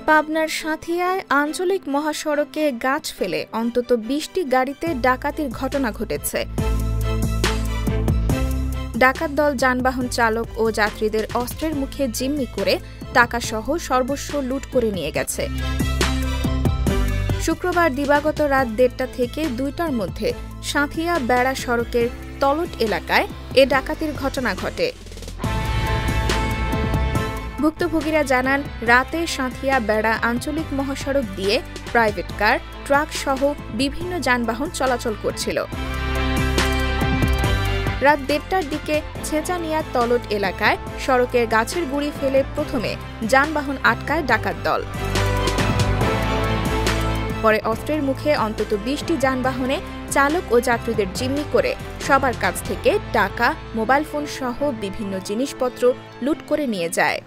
পাবনার সাঁথিয়ায় আঞ্চলিক মহাসড়কে গাছ ফেলে অন্তত ২০টি গাড়িতে ডাকাতির ঘটনা ঘটেছে। ডাকাত দল যানবাহন চালক ও যাত্রীদের অস্ত্রের মুখে জিম্মি করে টাকাসহ সর্বস্ব লুট করে নিয়ে গেছে। শুক্রবার দিবাগত রাত ১:৩০ থেকে ২টার মধ্যে সাঁথিয়া বেড়া সড়কের তলট এলাকায় এ ডাকাতির ঘটনা ঘটে। ভুক্তভোগীরা জানান, রাতে সাঁথিয়া বেড়া আঞ্চলিক মহাসড়ক দিয়ে প্রাইভেট কার, ট্রাক সহ বিভিন্ন যানবাহন চলাচল করছিল। রাত ১:৩০টার দিকে ছেঁচানিয়া তলট এলাকায় সড়কের গাছের গুঁড়ি ফেলে প্রথমে যানবাহন আটকায় ডাকাত দল। পরে অস্ত্রের মুখে অন্তত ২০টি যানবাহনে চালক ও যাত্রীদের জিম্মি করে সবার কাছ থেকে টাকা, মোবাইল ফোন সহ বিভিন্ন জিনিসপত্র লুট করে নিয়ে যায়।